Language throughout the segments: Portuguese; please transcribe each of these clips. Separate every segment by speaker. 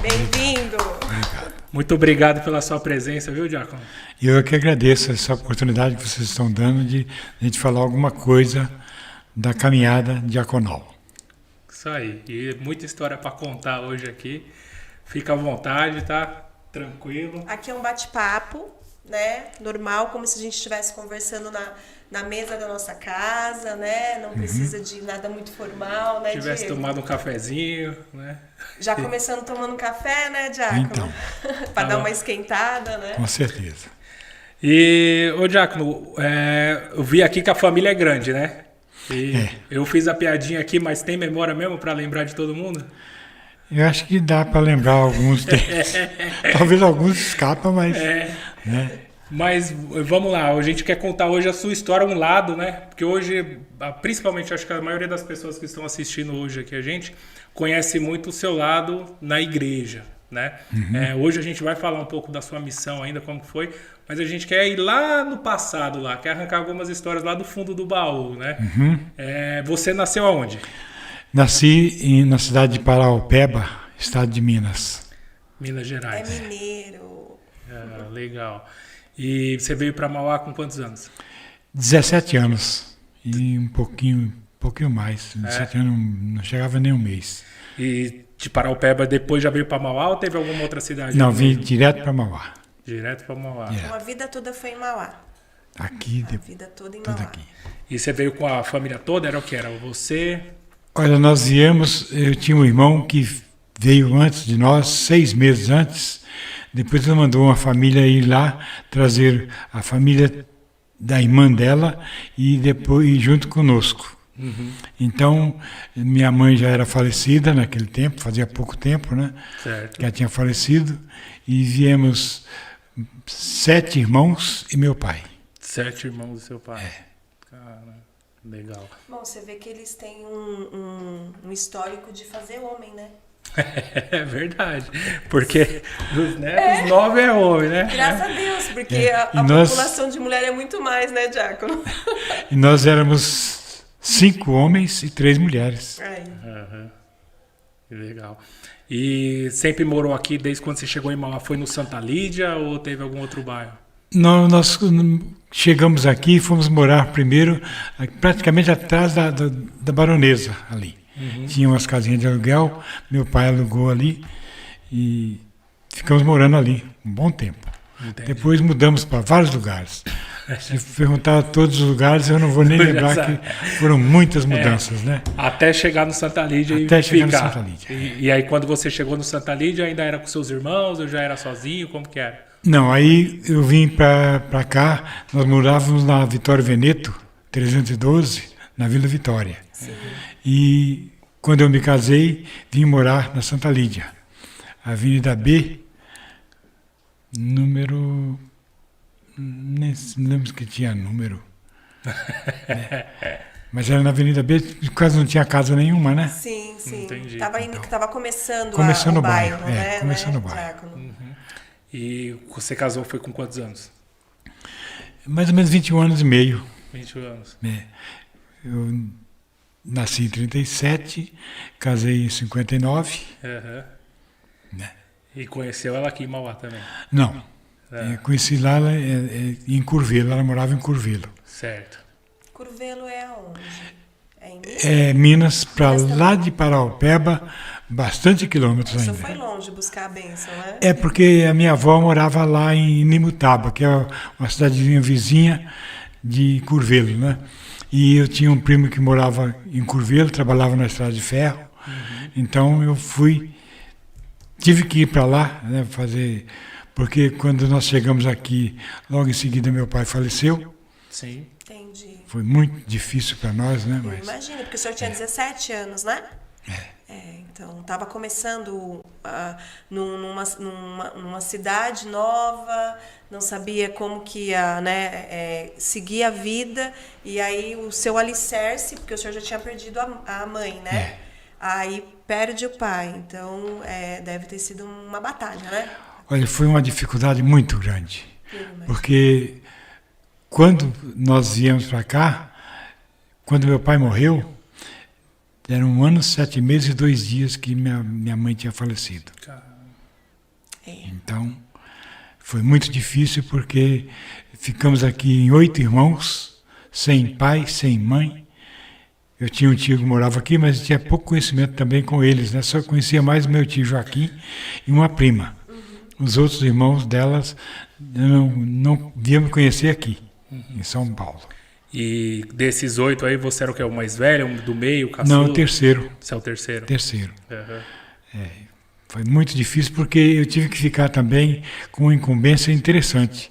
Speaker 1: Bem-vindo.
Speaker 2: Obrigado.
Speaker 3: Muito obrigado pela sua presença, viu, Diácono?
Speaker 2: Eu que agradeço essa oportunidade que vocês estão dando de a gente falar alguma coisa da caminhada diaconal.
Speaker 3: Isso aí. E muita história para contar hoje aqui. Fica à vontade, tá? Tranquilo.
Speaker 1: Aqui é um bate-papo, né? Normal, como se a gente estivesse conversando na mesa da nossa casa, né? Não precisa de nada muito formal, né,
Speaker 3: Tivesse
Speaker 1: Diego?
Speaker 3: tomado um cafezinho, né?
Speaker 1: Já começando tomando um café, né, Diácono?
Speaker 2: Então.
Speaker 1: Para dar uma esquentada, né?
Speaker 2: Com certeza.
Speaker 3: E, ô Diácono, eu vi aqui que a família é grande, né? E eu fiz a piadinha aqui, mas tem memória mesmo para lembrar de todo mundo?
Speaker 2: Eu acho que dá para lembrar alguns deles. Talvez alguns escapam, mas... Né?
Speaker 3: Mas vamos lá, a gente quer contar hoje a sua história, um lado, né? Porque hoje, principalmente, acho que a maioria das pessoas que estão assistindo hoje aqui a gente conhece muito o seu lado na igreja, né? Hoje a gente vai falar um pouco da sua missão ainda, como que foi, mas a gente quer ir lá no passado, lá, quer arrancar algumas histórias lá do fundo do baú, né? Você nasceu aonde?
Speaker 2: Nasci na cidade de Paraopeba, estado de Minas.
Speaker 3: Minas
Speaker 1: É
Speaker 3: Gerais.
Speaker 1: mineiro.
Speaker 3: Legal. E você veio para Mauá com quantos anos?
Speaker 2: 17 anos e um pouquinho mais. 17 anos não chegava nem um mês.
Speaker 3: E de Paraupeba depois já veio para Mauá ou teve alguma outra cidade?
Speaker 2: Não, vim direto para Mauá.
Speaker 3: Direto para Mauá.
Speaker 1: Então a vida toda foi em Mauá.
Speaker 2: Aqui,
Speaker 1: A vida toda em
Speaker 2: tudo
Speaker 1: Mauá.
Speaker 2: aqui.
Speaker 3: E você veio com a família toda? Era o que? Era você?
Speaker 2: Olha, nós viemos, eu tinha um irmão que veio antes de nós, 6 meses antes. Depois ela mandou uma família ir lá trazer a família da irmã dela e depois ir junto conosco. Então, minha mãe já era falecida naquele tempo, fazia pouco tempo, né?
Speaker 3: Certo.
Speaker 2: Que ela tinha falecido, e viemos 7 irmãos e meu pai.
Speaker 3: 7 irmãos do seu pai. Cara, legal.
Speaker 1: Bom, você vê que eles têm um histórico de fazer homem, né?
Speaker 3: É verdade. Porque dos netos, 9 é homem, né?
Speaker 1: Graças a Deus, porque a
Speaker 2: E nós-
Speaker 1: população de mulher é muito mais, né, Diácono?
Speaker 2: E nós éramos 5 homens e 3 mulheres.
Speaker 1: Aí.
Speaker 3: Que legal. E sempre morou aqui desde quando você chegou em Mauá? Foi no Santa Lídia ou teve algum outro bairro?
Speaker 2: Nós chegamos aqui e fomos morar primeiro praticamente atrás da Baronesa ali. Tinha umas casinhas de aluguel, meu pai alugou ali e ficamos morando ali um bom tempo.
Speaker 3: Entendi.
Speaker 2: Depois mudamos para vários lugares. Se perguntar todos os lugares, eu não vou nem lembrar que foram muitas mudanças, né?
Speaker 3: Até chegar no Santa Lídia
Speaker 2: Até
Speaker 3: e
Speaker 2: chegar no
Speaker 3: ficar.
Speaker 2: Santa Lídia.
Speaker 3: E aí quando você chegou no Santa Lídia, ainda era com seus irmãos ou já era sozinho? Como que era?
Speaker 2: Não, aí eu vim para cá, nós morávamos na Vitória Veneto, 312, na Vila Vitória. E quando eu me casei, vim morar na Santa Lídia, Avenida B, número... Nem lembro que tinha número. Mas era na Avenida B, quase não tinha casa nenhuma, né?
Speaker 1: Sim, sim.
Speaker 3: Entendi.
Speaker 1: Tava começando,
Speaker 2: Começando
Speaker 1: o
Speaker 2: o bairro,
Speaker 1: bairro, né?
Speaker 2: começando o
Speaker 1: né,
Speaker 2: bairro.
Speaker 1: Diácono?
Speaker 3: E você casou foi com quantos anos?
Speaker 2: Mais ou menos 21 anos e meio.
Speaker 3: 20 anos.
Speaker 2: Eu nasci em 37, casei em 59.
Speaker 3: Aham.
Speaker 2: Né?
Speaker 3: E conheceu ela aqui em Mauá também?
Speaker 2: Não, eu conheci lá em Curvelo, ela morava em Curvelo.
Speaker 3: Certo.
Speaker 1: Curvelo é aonde? É em Minas?
Speaker 2: É Minas, para lá de Paraupeba, bastante quilômetros
Speaker 1: Você
Speaker 2: ainda.
Speaker 1: foi longe buscar a bênção, né?
Speaker 2: É porque a minha avó morava lá em Nimutaba, que é uma cidadezinha vizinha de Curvelo, né? E eu tinha um primo que morava em Curvelo, trabalhava na estrada de ferro. Então eu tive que ir para lá, né, fazer, porque quando nós chegamos aqui, logo em seguida meu pai faleceu.
Speaker 3: Sim.
Speaker 1: Entendi.
Speaker 2: Foi muito difícil para nós, né?
Speaker 1: Eu
Speaker 2: Mas
Speaker 1: imagino, porque o senhor tinha 17 anos, né? Então, estava começando numa cidade nova, não sabia como que ia, né, seguir a vida, e aí o seu alicerce, porque o senhor já tinha perdido a mãe, né? Aí perde o pai, então deve ter sido uma batalha, né?
Speaker 2: olha, foi uma dificuldade muito grande, porque quando nós viemos para cá, quando meu pai morreu, eram 1 ano, 7 meses e 2 dias que minha mãe tinha falecido. Então, foi muito difícil porque ficamos aqui em 8 irmãos, sem pai, sem mãe. Eu tinha um tio que morava aqui, mas tinha pouco conhecimento também com eles, né? Só conhecia mais meu tio Joaquim e uma prima. Os outros irmãos delas não vinham me conhecer aqui, em São Paulo.
Speaker 3: E desses 8 aí, você era o que? O mais velho, do meio, o caçula?
Speaker 2: Não, o terceiro.
Speaker 3: Você é o terceiro?
Speaker 2: Terceiro.
Speaker 3: Uhum.
Speaker 2: Foi muito difícil porque eu tive que ficar também com uma incumbência interessante.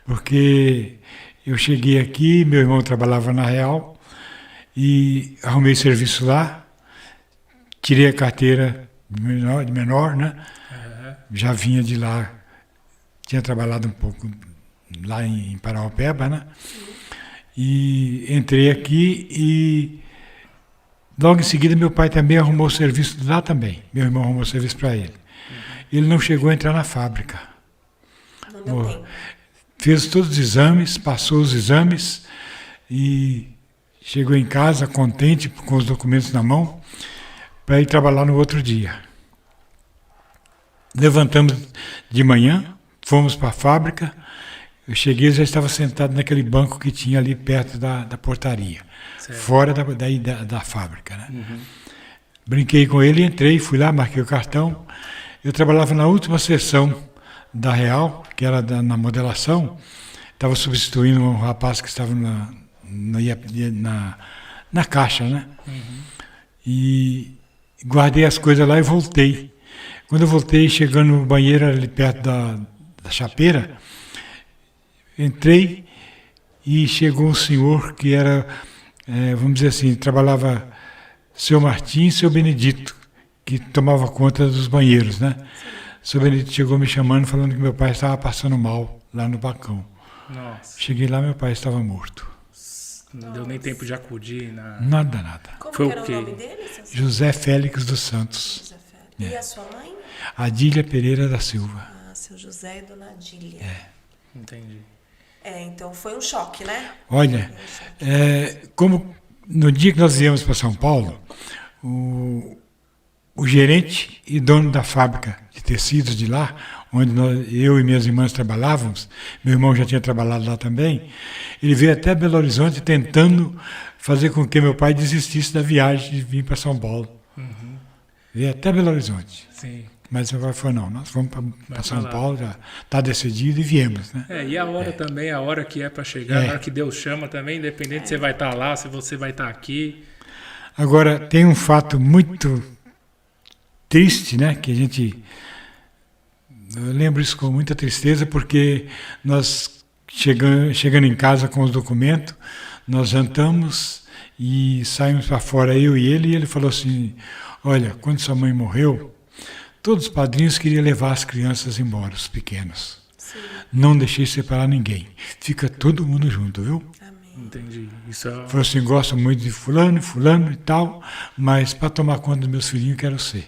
Speaker 2: Porque eu cheguei aqui, meu irmão trabalhava na Real e arrumei serviço lá, tirei a carteira de menor, né?
Speaker 3: Uhum.
Speaker 2: Já vinha de lá, tinha trabalhado um pouco lá em Paraopeba, né? E entrei aqui e logo em seguida meu pai também arrumou serviço lá também. Meu irmão arrumou serviço para ele. Ele não chegou a entrar na fábrica.
Speaker 1: Não deu tempo.
Speaker 2: Fez todos os exames, passou os exames e chegou em casa contente com os documentos na mão para ir trabalhar no outro dia. Levantamos de manhã, fomos para a fábrica. Eu cheguei e já estava sentado naquele banco que tinha ali perto da portaria, certo. Fora da fábrica. Né? Uhum. Brinquei com ele, entrei, fui lá, marquei o cartão. Eu trabalhava na última sessão da Real, que era na modelação. Estava substituindo um rapaz que estava na caixa. Né? Uhum. E guardei as coisas lá e voltei. Quando eu voltei, chegando no banheiro ali perto da chapeira, entrei e chegou um senhor que era, vamos dizer assim, trabalhava seu Martim e seu Benedito, que tomava conta dos banheiros, né? Seu Benedito chegou me chamando, falando que meu pai estava passando mal lá no balcão.
Speaker 3: Nossa.
Speaker 2: Cheguei lá, meu pai estava morto.
Speaker 3: Não deu nem tempo de acudir?
Speaker 2: Nada.
Speaker 1: Como foi era o nome dele?
Speaker 2: José Félix dos Santos.
Speaker 1: José Félix. E a sua mãe?
Speaker 2: Adília Pereira da Silva.
Speaker 1: Seu José e Dona Adília.
Speaker 3: Entendi.
Speaker 1: Então foi um choque, né?
Speaker 2: Olha, como no dia que nós viemos para São Paulo, o gerente e dono da fábrica de tecidos de lá, onde eu e minhas irmãs trabalhávamos, meu irmão já tinha trabalhado lá também, ele veio até Belo Horizonte tentando fazer com que meu pai desistisse da viagem de vir para São Paulo. Uhum. Veio até Belo Horizonte.
Speaker 3: Sim.
Speaker 2: Mas meu pai falou, não, nós vamos para São Paulo, já está decidido e viemos. Né?
Speaker 3: E a hora também, a hora que é para chegar, a hora que Deus chama também, independente se você vai estar lá, se você vai estar aqui.
Speaker 2: Agora, tem um fato muito triste, né, que eu lembro isso com muita tristeza, porque nós chegando em casa com os documentos, nós jantamos e saímos para fora, eu e ele falou assim, olha, quando sua mãe morreu, todos os padrinhos queriam levar as crianças embora, os pequenos. Sim. Não deixei separar ninguém. Fica todo mundo junto, viu?
Speaker 1: Amém.
Speaker 3: Entendi.
Speaker 2: Falou assim, gosto muito de fulano e tal, mas para tomar conta dos meus filhinhos, quero ser.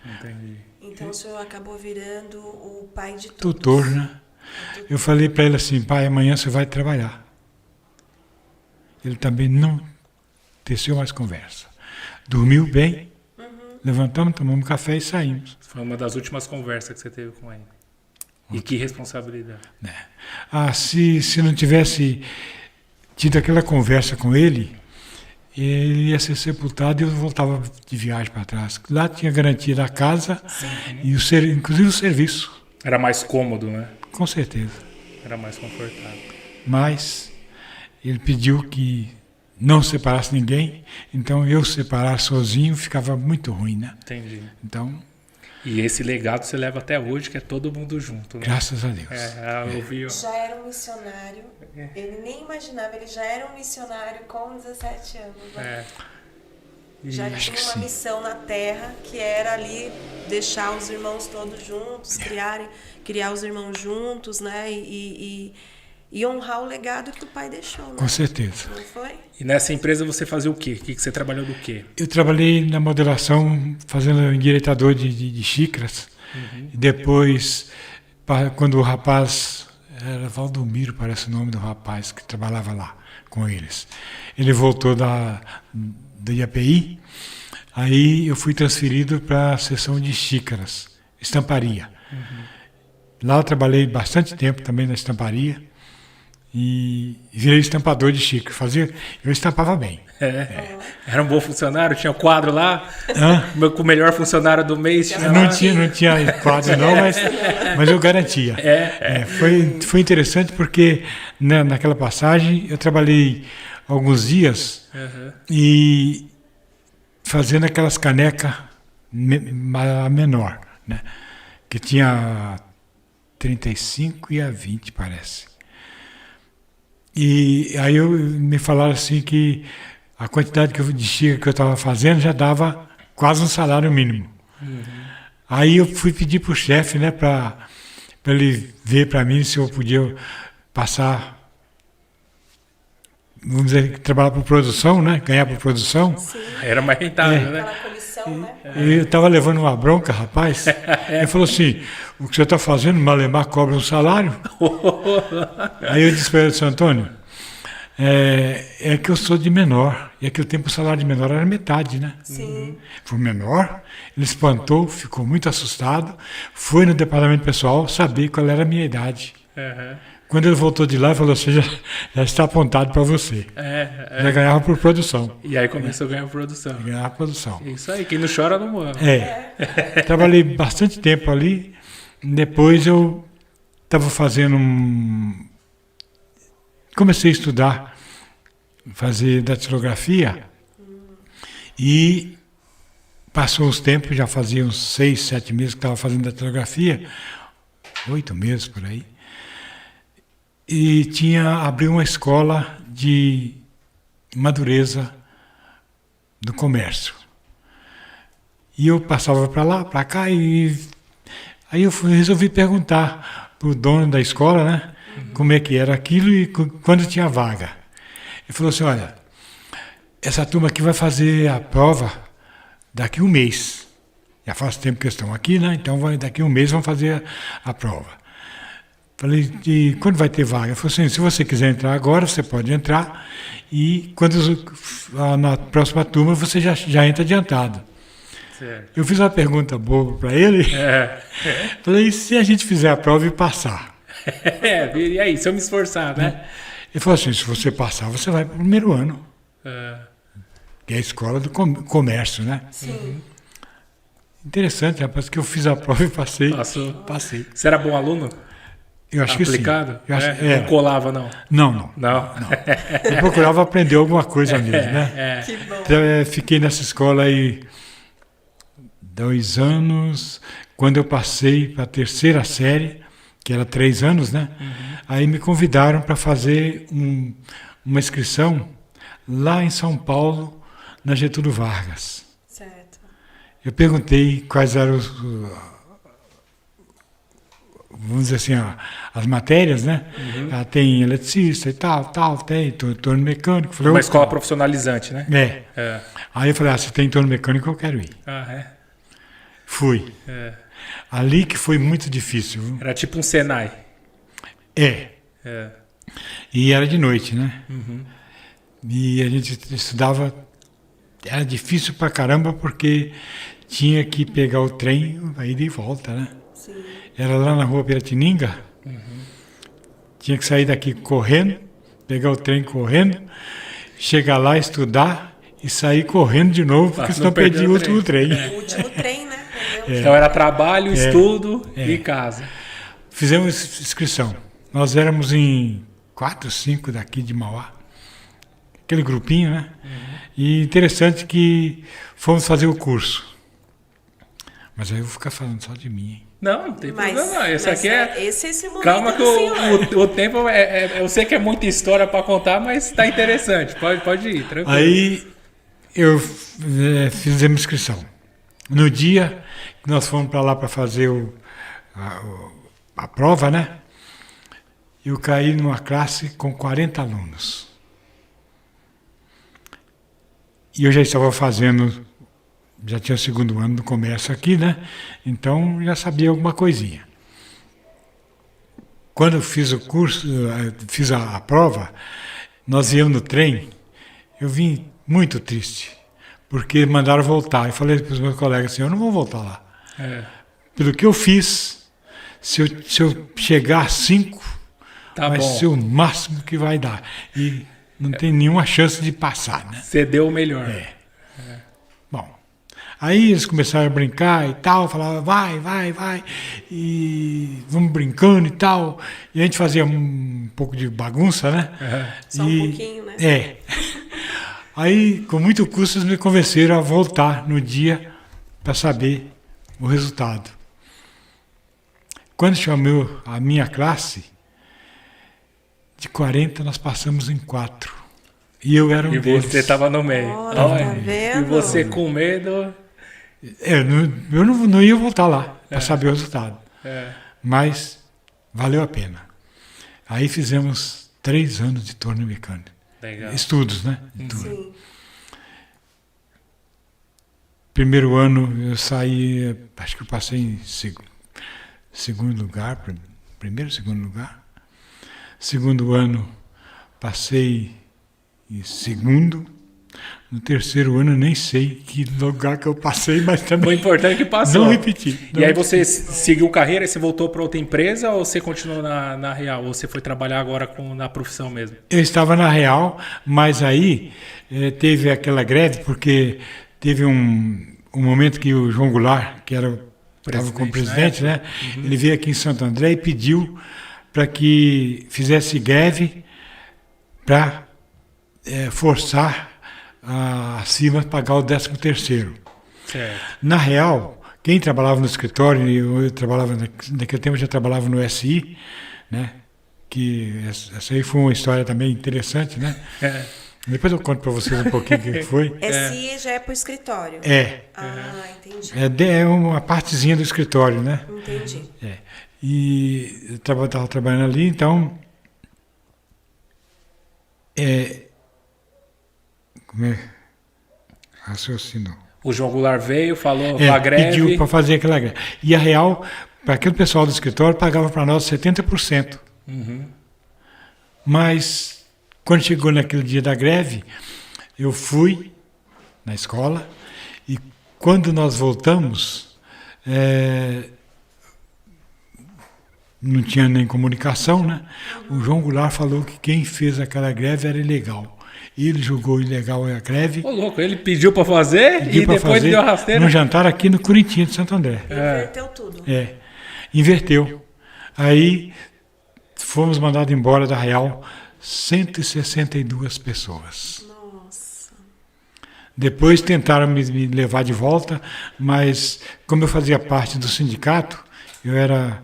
Speaker 3: Entendi.
Speaker 1: Então o senhor acabou virando o pai de todos.
Speaker 2: Tutor, né? Eu falei para ele assim, pai, amanhã você vai trabalhar. Ele também não teceu mais conversa. Dormiu bem. Levantamos, tomamos café e saímos.
Speaker 3: Foi uma das últimas conversas que você teve com ele. E que responsabilidade.
Speaker 2: Se não tivesse tido aquela conversa com ele ia ser sepultado e eu voltava de viagem para trás. Lá tinha garantia da casa e inclusive o serviço.
Speaker 3: Era mais cômodo, né?
Speaker 2: Com certeza.
Speaker 3: Era mais confortável.
Speaker 2: Mas ele pediu que não separasse ninguém, então eu separar sozinho ficava muito ruim, né?
Speaker 3: Entendi.
Speaker 2: Então,
Speaker 3: e esse legado você leva até hoje, que é todo mundo junto, né?
Speaker 2: Graças a Deus.
Speaker 1: Já era um missionário, ele nem imaginava, ele já era um missionário com 17 anos. Né? Já tinha uma missão na Terra, que era ali deixar os irmãos todos juntos, criar os irmãos juntos, né? E honrar o legado que o pai deixou, né?
Speaker 2: Com certeza.
Speaker 1: Não foi?
Speaker 3: E nessa empresa você fazia o quê? O que você trabalhou do quê?
Speaker 2: Eu trabalhei na modelação, fazendo endireitador de xícaras. E depois, quando o rapaz, era Valdomiro, parece o nome do rapaz que trabalhava lá com eles. Ele voltou do IAPI, aí eu fui transferido para a seção de xícaras, estamparia. Lá eu trabalhei bastante tempo também na estamparia e virei estampador de xícara. Eu estampava bem.
Speaker 3: Era um bom funcionário? Tinha o quadro lá? Com o melhor funcionário do mês? Tinha
Speaker 2: Não
Speaker 3: lá?
Speaker 2: tinha quadro não, mas eu garantia. Foi interessante porque naquela passagem eu trabalhei alguns dias e fazendo aquelas canecas menor, né? Que tinha 35 e a 20, parece. E aí me falaram assim que a quantidade de xícara que eu estava fazendo já dava quase um salário mínimo. Aí eu fui pedir para o chefe, né, para ele ver para mim se eu podia passar, vamos dizer, trabalhar por produção, né, ganhar por produção.
Speaker 1: Sim.
Speaker 3: Era mais rentável, né?
Speaker 1: Aquela comissão, né?
Speaker 2: Eu estava levando uma bronca, rapaz. Ele falou assim, o que você está fazendo, Malemar cobra um salário? Aí eu disse para ele, seu Antônio, é que eu sou de menor. E aquele tempo o salário de menor era metade, né?
Speaker 1: Sim.
Speaker 2: Foi menor, ele espantou, ficou muito assustado, foi no departamento pessoal saber qual era a minha idade. Quando ele voltou de lá, ele falou assim, já está apontado para você. Já ganhava por produção.
Speaker 3: E aí começou a ganhar produção.
Speaker 2: Ganhava por produção.
Speaker 3: Isso aí, quem não chora não morre.
Speaker 2: Trabalhei bastante tempo ali. Depois eu estava fazendo comecei a estudar, fazer datilografia e passou uns tempos, já fazia uns 6, 7 meses que estava fazendo datilografia, 8 meses por aí, e abriu uma escola de madureza do comércio. E eu passava para lá, para cá, e aí eu resolvi perguntar para o dono da escola, né, como é que era aquilo e quando tinha vaga. Ele falou assim, olha, essa turma aqui vai fazer a prova daqui a um mês. Já faz tempo que eles estão aqui, né? Então daqui a um mês vão fazer a prova. Falei, e quando vai ter vaga? Ele falou assim, se você quiser entrar agora, você pode entrar e na próxima turma você já entra adiantado.
Speaker 3: Certo.
Speaker 2: Eu fiz uma pergunta boba para ele. Falei, e se a gente fizer a prova e passar?
Speaker 3: E aí, se eu me esforçar, né?
Speaker 2: Ele falou assim, se você passar, você vai para o primeiro ano. Que é a escola do comércio, né?
Speaker 1: Sim.
Speaker 2: Interessante, rapaz, que eu fiz a prova e passei.
Speaker 3: Passou.
Speaker 2: Passei.
Speaker 3: Você era bom aluno?
Speaker 2: Eu acho que sim.
Speaker 3: Aplicado?
Speaker 2: Eu acho,
Speaker 3: Não colava, não?
Speaker 2: Não. Eu procurava aprender alguma coisa mesmo, né?
Speaker 1: Que bom.
Speaker 2: Então, fiquei nessa escola aí 2 anos. Quando eu passei para a terceira série, que era 3 anos, né? Aí me convidaram para fazer uma inscrição lá em São Paulo, na Getúlio Vargas.
Speaker 1: Certo.
Speaker 2: Eu perguntei quais eram vamos dizer assim, as matérias, né? Tem eletricista e tal, tem torno mecânico. Falei,
Speaker 3: uma escola profissionalizante, né?
Speaker 2: Aí eu falei, se tem torno mecânico, eu quero ir. Fui. Ali que foi muito difícil. Viu?
Speaker 3: Era tipo um Senai.
Speaker 2: E era de noite, né? E a gente estudava, era difícil pra caramba, porque tinha que pegar o trem, aí de volta, né?
Speaker 1: Sim.
Speaker 2: Era lá na rua Piratininga. Tinha que sair daqui correndo, pegar o trem correndo, chegar lá, estudar e sair correndo de novo, porque senão perdia o último trem.
Speaker 1: O último trem, né?
Speaker 3: Então era trabalho, estudo e casa.
Speaker 2: Fizemos inscrição. Nós éramos em 4, 5 daqui de Mauá. Aquele grupinho, né? E interessante que fomos fazer o curso. Mas aí eu vou ficar falando só de mim, hein?
Speaker 3: Não tem problema não. Esse
Speaker 1: momento.
Speaker 3: Calma que o tempo eu sei que é muita história para contar, mas está interessante. Pode ir, tranquilo.
Speaker 2: Aí eu fizemos inscrição. No dia que nós fomos para lá para fazer a prova, né? Eu caí numa classe com 40 alunos. E eu já estava fazendo, já tinha o 2º ano do comércio aqui, né? Então já sabia alguma coisinha. Quando eu fiz o curso, fiz a prova, nós íamos no trem, eu vim muito triste, porque mandaram voltar. Eu falei para os meus colegas assim, eu não vou voltar lá. Pelo que eu fiz, se eu chegar a 5,
Speaker 3: Tá
Speaker 2: vai
Speaker 3: bom.
Speaker 2: ser o máximo que vai dar. E não tem nenhuma chance de passar, né?
Speaker 3: Você deu o melhor.
Speaker 2: Bom, aí eles começaram a brincar e tal, falavam, vai, e vamos brincando e tal. E a gente fazia um pouco de bagunça, né?
Speaker 1: Só um pouquinho, né?
Speaker 2: É. Aí, com muito custo, eles me convenceram a voltar no dia para saber o resultado. Quando chamou a minha classe, de 40 nós passamos em 4. E eu era um
Speaker 3: E
Speaker 2: deles.
Speaker 3: você estava no meio.
Speaker 1: Olha, tá
Speaker 3: Olha,
Speaker 1: vendo?
Speaker 3: E você com medo.
Speaker 2: Eu não ia voltar lá para saber o resultado.
Speaker 3: É.
Speaker 2: Mas valeu a pena. Aí fizemos 3 anos de torno mecânico.
Speaker 3: Legal.
Speaker 2: Estudos, né? De torno.
Speaker 1: Sim.
Speaker 2: Primeiro ano eu saí, acho que eu passei em segundo lugar, primeiro, segundo lugar. Segundo ano passei em segundo. No terceiro ano eu nem sei que lugar que eu passei, mas
Speaker 3: O
Speaker 2: também
Speaker 3: importante é que passou.
Speaker 2: não repeti.
Speaker 3: E aí você seguiu carreira e você voltou para outra empresa ou você continuou na Real? Ou você foi trabalhar agora na profissão mesmo?
Speaker 2: Eu estava na Real, mas aí teve aquela greve, porque teve um momento que o João Goulart, que estava como presidente, né? Ele veio aqui em Santo André e pediu para que fizesse greve para forçar a CIMA a pagar o 13º.
Speaker 3: Certo.
Speaker 2: Na Real, quem trabalhava no escritório, eu trabalhava naquele tempo eu já trabalhava no SI, né? Que essa aí foi uma história também interessante, né?
Speaker 3: É.
Speaker 2: Depois eu conto para vocês um pouquinho o que foi.
Speaker 1: SI já é pro escritório. Ah, entendi.
Speaker 2: É uma partezinha do escritório, né?
Speaker 1: Entendi.
Speaker 2: E eu estava trabalhando ali, então como é? Raciocínio.
Speaker 3: O João Goulart veio, falou a greve.
Speaker 2: Pediu para fazer aquela greve. E a Real, para aquele pessoal do escritório, pagava para nós 70%. Mas, quando chegou naquele dia da greve, eu fui na escola e quando nós voltamos, não tinha nem comunicação, né? O João Goulart falou que quem fez aquela greve era ilegal. Ele julgou ilegal a greve.
Speaker 3: Ô, louco, ele pediu para fazer
Speaker 2: Pediu
Speaker 3: e
Speaker 2: pra
Speaker 3: depois
Speaker 2: fazer
Speaker 3: deu a rasteira.
Speaker 2: num jantar aqui no Corintinha de Santo André.
Speaker 1: Inverteu tudo.
Speaker 2: Inverteu. Aí fomos mandados embora da Real 162 pessoas.
Speaker 1: Nossa.
Speaker 2: Depois tentaram me levar de volta, mas como eu fazia parte do sindicato, eu era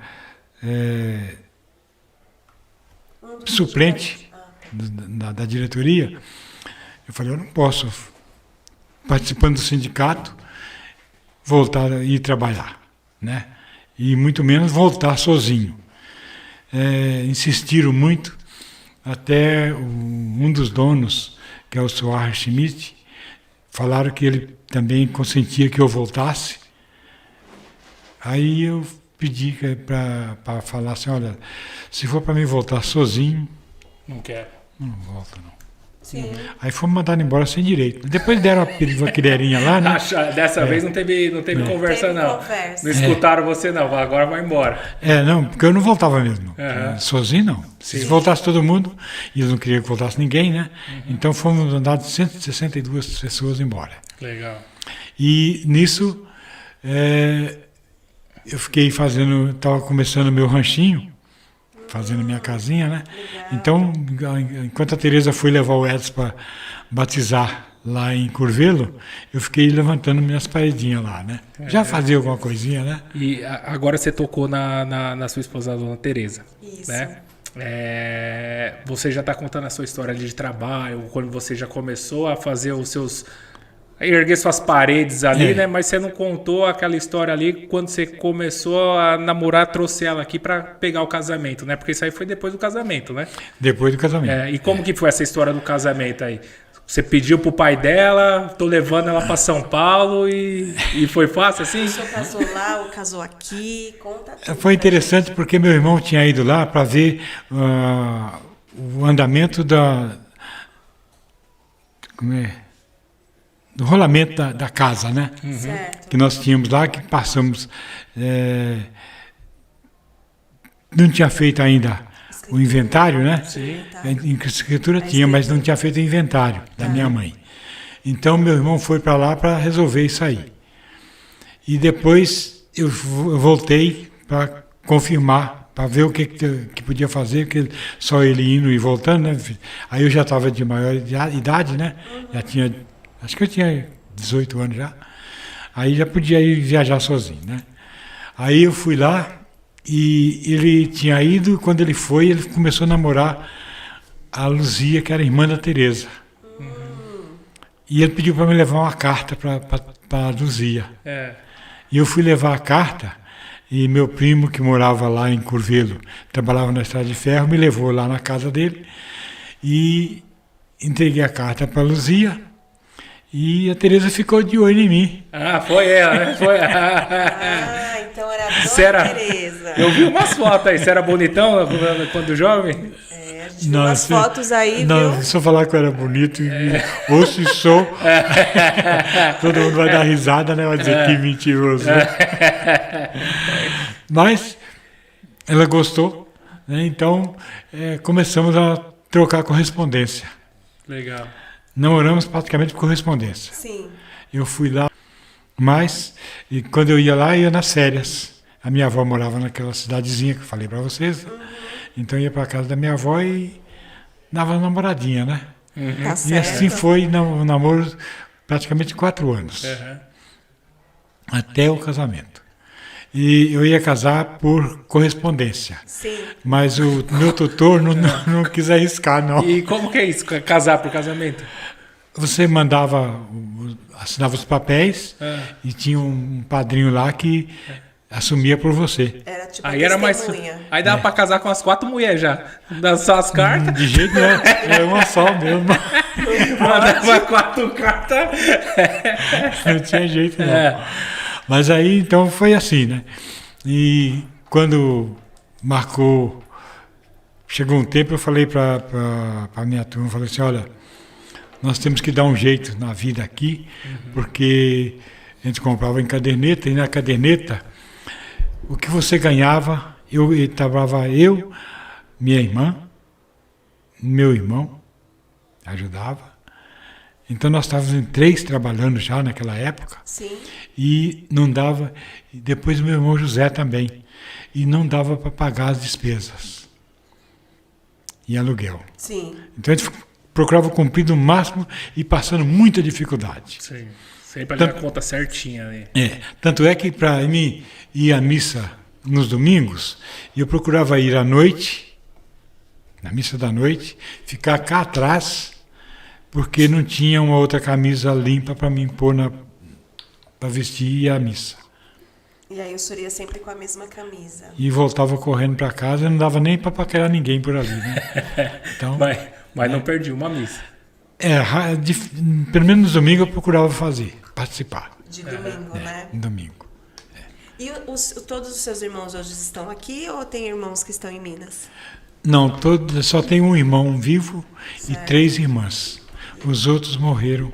Speaker 2: suplente da diretoria. Eu falei, eu não posso, participando do sindicato, voltar a ir trabalhar, né? E muito menos voltar sozinho. Insistiram muito, até um dos donos, que é o Soar Schmidt, falaram que ele também consentia que eu voltasse. Aí eu pedi para falar assim, olha, se for para mim voltar sozinho,
Speaker 3: Não quero.
Speaker 2: não volto não.
Speaker 1: Sim.
Speaker 2: Aí fomos mandados embora sem direito. Depois deram uma quererinha lá, né?
Speaker 3: Dessa vez não teve conversa,
Speaker 1: Teve
Speaker 3: não.
Speaker 1: conversa.
Speaker 3: Não escutaram você, não. Agora vai embora.
Speaker 2: Não, porque eu não voltava mesmo.
Speaker 3: Uhum.
Speaker 2: Sozinho, não. Se voltasse todo mundo, e eles não queriam que voltasse ninguém, né? Então fomos mandados 162 pessoas embora.
Speaker 3: Legal.
Speaker 2: E nisso, eu fiquei estava começando meu ranchinho, fazendo minha casinha, né?
Speaker 1: Legal.
Speaker 2: Então, enquanto a Tereza foi levar o Edson para batizar lá em Curvelo, eu fiquei levantando minhas paredinhas lá, né? Já fazia alguma coisinha, né?
Speaker 3: E agora você tocou na sua esposa, a dona Tereza.
Speaker 1: Isso.
Speaker 3: Né? Você já está contando a sua história ali de trabalho, quando você já começou a fazer os seus... a erguer suas paredes ali, né? Mas você não contou aquela história ali quando você começou a namorar, trouxe ela aqui para pegar o casamento, né? Porque isso aí foi depois do casamento, né?
Speaker 2: Depois do casamento.
Speaker 3: E como que foi essa história do casamento aí? Você pediu pro pai dela, tô levando ela para São Paulo e foi fácil assim?
Speaker 1: O senhor casou lá ou casou aqui? Conta tudo.
Speaker 2: Foi interessante porque meu irmão tinha ido lá para ver o andamento do rolamento da casa, né?
Speaker 1: Certo.
Speaker 2: Que nós tínhamos lá, que passamos não tinha feito ainda o inventário, né?
Speaker 3: Sim.
Speaker 2: Em escritura tinha, mas não tinha feito o inventário da minha mãe. Então meu irmão foi para lá para resolver isso aí. E depois eu voltei para confirmar, para ver o que podia fazer, porque só ele indo e voltando, né? Aí eu já estava de maior idade, né? Já tinha, acho que eu tinha 18 anos já. Aí já podia ir viajar sozinho, né? Aí eu fui lá e ele tinha ido, quando ele foi, ele começou a namorar a Luzia, que era irmã da Tereza. E ele pediu para me levar uma carta para a Luzia. E eu fui levar a carta, e meu primo, que morava lá em Curvelo, trabalhava na Estrada de Ferro, me levou lá na casa dele e entreguei a carta para a Luzia. E a Tereza ficou de olho em mim.
Speaker 3: Ah, foi ela, né? Foi.
Speaker 1: Então era a Dona Tereza.
Speaker 3: Eu vi umas fotos aí. Você era bonitão quando jovem?
Speaker 1: Umas fotos aí,
Speaker 2: não,
Speaker 1: viu?
Speaker 2: Se eu falar que eu era bonito, ouço e sou, todo mundo vai dar risada, né? Vai dizer que mentiroso. Né? Mas ela gostou, né? Então começamos a trocar correspondência.
Speaker 3: Legal.
Speaker 2: Namoramos praticamente por correspondência.
Speaker 1: Sim.
Speaker 2: Eu fui lá, mas e quando eu ia lá, eu ia nas férias. A minha avó morava naquela cidadezinha que eu falei para vocês. Então eu ia para a casa da minha avó e dava uma namoradinha, né?
Speaker 1: Tá
Speaker 2: E
Speaker 1: certo.
Speaker 2: assim foi o namoro praticamente 4 anos. Até o casamento. E eu ia casar por correspondência.
Speaker 1: Sim.
Speaker 2: Mas o meu tutor não quis arriscar, não.
Speaker 3: E como que é isso, casar por casamento?
Speaker 2: Você assinava os papéis e tinha um padrinho lá que assumia por você.
Speaker 1: Era tipo
Speaker 3: Aí era mais.
Speaker 1: testemunha.
Speaker 3: Aí dava pra casar com as 4 mulheres já. Dava só as cartas.
Speaker 2: De jeito nenhum, era uma só mesmo.
Speaker 3: Mandava 4 cartas.
Speaker 2: Não tinha jeito não. Mas aí então foi assim, né? E quando marcou, chegou um tempo, eu falei para a minha turma, falei assim, olha, nós temos que dar um jeito na vida aqui, porque a gente comprava em caderneta, e na caderneta, o que você ganhava, trabalhava eu, minha irmã, meu irmão, ajudava. Então nós estávamos em 3 trabalhando já naquela época.
Speaker 1: Sim.
Speaker 2: E não dava, e depois meu irmão José também, e não dava para pagar as despesas e aluguel.
Speaker 1: Sim.
Speaker 2: Então a gente procurava cumprir no máximo e passando muita dificuldade.
Speaker 3: Sim. Sempre ali a conta certinha ali.
Speaker 2: Tanto é que para mim ir à missa nos domingos, eu procurava ir à noite, na missa da noite, ficar cá atrás, porque não tinha uma outra camisa limpa para me pôr para vestir e ir à missa.
Speaker 1: E aí o senhor ia sempre com a mesma camisa.
Speaker 2: E voltava correndo para casa, não dava nem para paquerar ninguém por ali, né? Então,
Speaker 3: Mas não perdi uma missa.
Speaker 2: pelo menos no domingo eu procurava participar.
Speaker 1: De domingo, né?
Speaker 2: No domingo.
Speaker 1: E todos os seus irmãos hoje estão aqui ou tem irmãos que estão em Minas?
Speaker 2: Não, só tem um irmão vivo e
Speaker 1: Certo.
Speaker 2: 3 irmãs. Os outros morreram.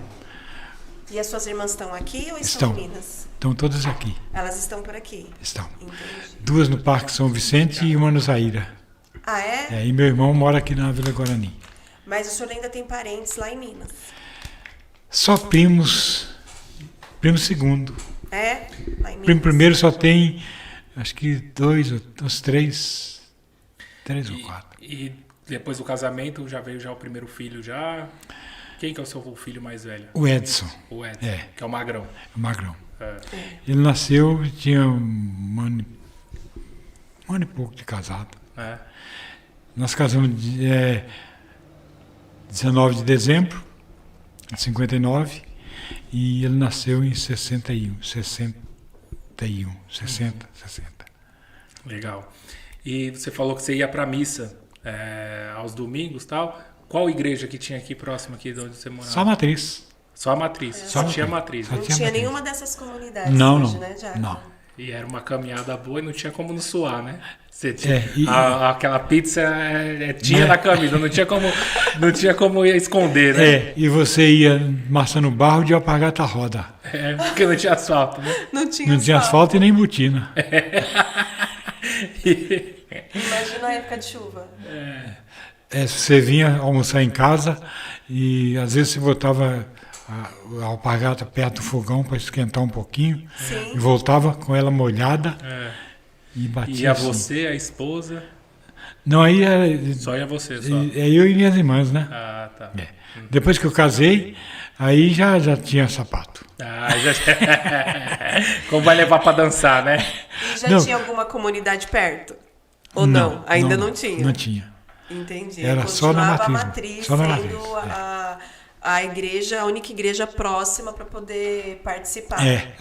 Speaker 1: E as suas irmãs estão aqui ou
Speaker 2: Estão.
Speaker 1: em Minas?
Speaker 2: Estão todas aqui.
Speaker 1: Elas estão por aqui?
Speaker 2: Estão.
Speaker 1: Entendi.
Speaker 2: 2 no Parque São Vicente e uma no Zaira.
Speaker 1: Ah, é?
Speaker 2: E meu irmão mora aqui na Vila Guarani.
Speaker 1: Mas o senhor ainda tem parentes lá em Minas?
Speaker 2: Só primos. Primo segundo.
Speaker 1: É? Lá em Minas?
Speaker 2: Primo primeiro só tem, acho que 2 ou 3 ou 4.
Speaker 3: E depois do casamento já veio o primeiro filho já. Quem que é o seu filho mais velho?
Speaker 2: O Edson,
Speaker 3: O Edson,
Speaker 2: É.
Speaker 3: que é o magrão.
Speaker 2: o magrão.
Speaker 3: É.
Speaker 2: Ele nasceu, tinha um ano e pouco de casado.
Speaker 3: É.
Speaker 2: Nós casamos 19 de dezembro de 59 e ele nasceu em 60.
Speaker 3: Legal. E você falou que você ia para missa aos domingos e tal. Qual igreja que tinha aqui próximo aqui de onde você morava?
Speaker 2: Só a matriz.
Speaker 3: Só a matriz. Só tinha matriz.
Speaker 2: Só
Speaker 1: Não
Speaker 2: tinha
Speaker 1: tinha
Speaker 2: matriz.
Speaker 1: nenhuma dessas comunidades
Speaker 2: Não,
Speaker 1: hoje,
Speaker 2: não.
Speaker 1: né, Diaco?
Speaker 2: Não.
Speaker 3: E era uma caminhada boa e não tinha como não suar, né? Você tinha,
Speaker 2: E-
Speaker 3: aquela pizza tinha na camisa, não tinha como esconder, né?
Speaker 2: E você ia amassando barro de alpargata roda.
Speaker 3: Porque não tinha asfalto, né?
Speaker 1: Não tinha
Speaker 2: Não tinha asfalto e nem botina.
Speaker 1: Imagina a época de chuva.
Speaker 2: Você vinha almoçar em casa e às vezes você botava a alpargata perto do fogão para esquentar um pouquinho.
Speaker 1: Sim.
Speaker 2: E voltava com ela molhada e batia.
Speaker 3: E a
Speaker 2: assim.
Speaker 3: você, a esposa?
Speaker 2: Não, aí era.
Speaker 3: Só ia você, só.
Speaker 2: É eu e minhas irmãs, né?
Speaker 3: Ah, tá.
Speaker 2: Depois que eu casei, aí já tinha sapato.
Speaker 3: Ah, já... Como vai levar pra dançar, né?
Speaker 1: E já
Speaker 2: Não.
Speaker 1: tinha alguma comunidade perto? Ou não? Ainda não tinha?
Speaker 2: Não tinha.
Speaker 1: Entendi.
Speaker 2: Era só na
Speaker 1: Continuava
Speaker 2: matriz,
Speaker 1: a matriz
Speaker 2: só na
Speaker 1: sendo
Speaker 2: matriz,
Speaker 1: a igreja, a única igreja próxima para poder participar.
Speaker 2: É.